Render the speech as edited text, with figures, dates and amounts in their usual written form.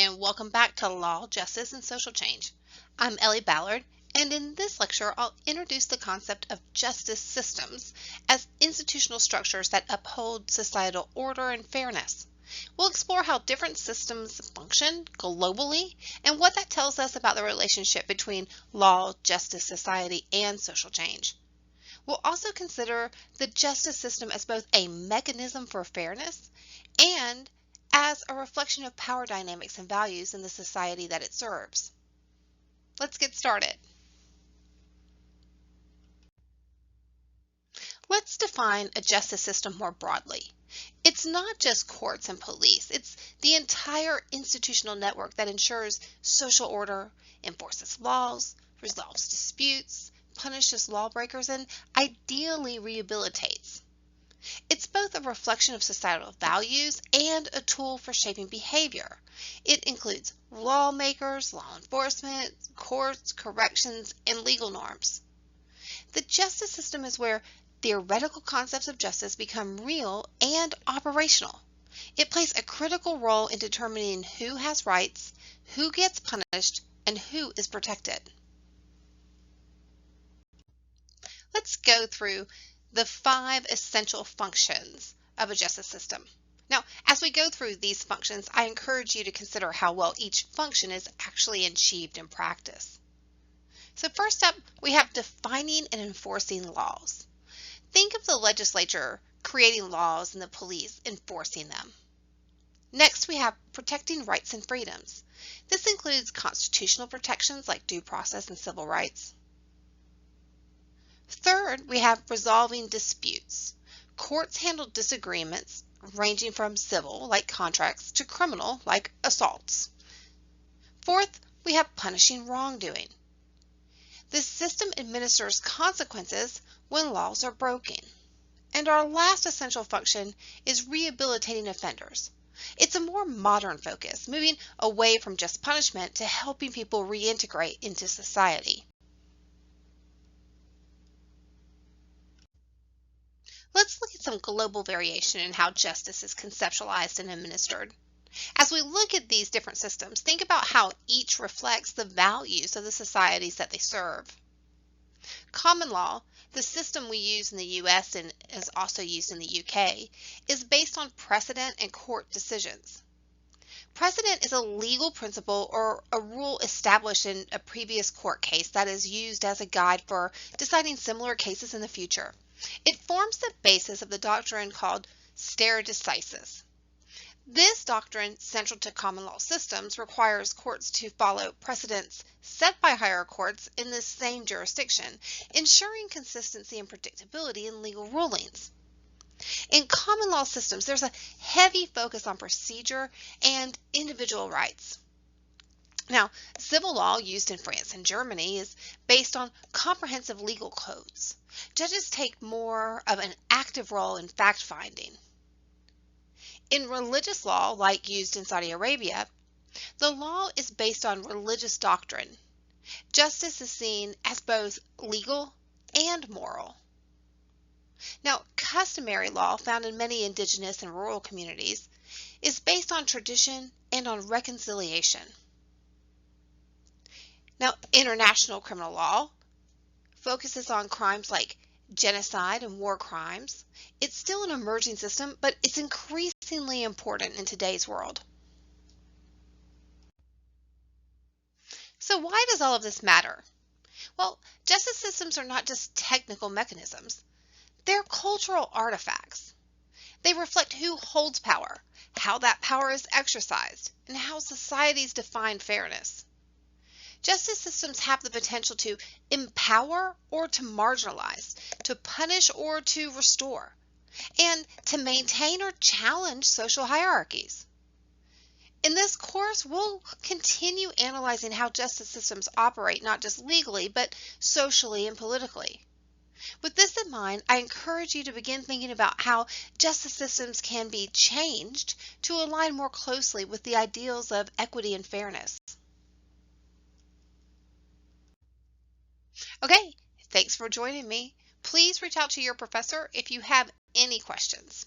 and welcome back to Law, Justice, and Social Change. I'm Ellie Ballard, and in this lecture, I'll introduce the concept of justice systems as institutional structures that uphold societal order and fairness. We'll explore how different systems function globally and what that tells us about the relationship between law, justice, society, and social change. We'll also consider the justice system as both a mechanism for fairness and as a reflection of power dynamics and values in the society that it serves. Let's get started. Let's define a justice system more broadly. It's not just courts and police, it's the entire institutional network that ensures social order, enforces laws, resolves disputes, punishes lawbreakers, and ideally rehabilitates. It's both a reflection of societal values and a tool for shaping behavior. It includes lawmakers, law enforcement, courts, corrections, and legal norms. The justice system is where theoretical concepts of justice become real and operational. It plays a critical role in determining who has rights, who gets punished, and who is protected. Let's go through the 5 essential functions of a justice system. Now, as we go through these functions, I encourage you to consider how well each function is actually achieved in practice. So first up, we have defining and enforcing laws. Think of the legislature creating laws and the police enforcing them. Next, we have protecting rights and freedoms. This includes constitutional protections like due process and civil rights. Third, we have resolving disputes. Courts handle disagreements ranging from civil, like contracts, to criminal, like assaults. Fourth, we have punishing wrongdoing. This system administers consequences when laws are broken. And our last essential function is rehabilitating offenders. It's a more modern focus, moving away from just punishment to helping people reintegrate into society. Let's look at some global variation in how justice is conceptualized and administered. As we look at these different systems, think about how each reflects the values of the societies that they serve. Common law, the system we use in the US and is also used in the UK, is based on precedent and court decisions. Precedent is a legal principle or a rule established in a previous court case that is used as a guide for deciding similar cases in the future. It forms the basis of the doctrine called stare decisis. This doctrine, central to common law systems, requires courts to follow precedents set by higher courts in the same jurisdiction, ensuring consistency and predictability in legal rulings. In common law systems, there's a heavy focus on procedure and individual rights. Now, civil law used in France and Germany is based on comprehensive legal codes. Judges take more of an active role in fact-finding. In religious law, like used in Saudi Arabia, the law is based on religious doctrine. Justice is seen as both legal and moral. Now, customary law, found in many indigenous and rural communities, is based on tradition and on reconciliation. Now, international criminal law focuses on crimes like genocide and war crimes. It's still an emerging system, but it's increasingly important in today's world. So why does all of this matter? Well, justice systems are not just technical mechanisms. They're cultural artifacts. They reflect who holds power, how that power is exercised, and how societies define fairness. Justice systems have the potential to empower or to marginalize, to punish or to restore, and to maintain or challenge social hierarchies. In this course, we'll continue analyzing how justice systems operate not just legally, but socially and politically. With this in mind, I encourage you to begin thinking about how justice systems can be changed to align more closely with the ideals of equity and fairness. Okay, thanks for joining me. Please reach out to your professor if you have any questions.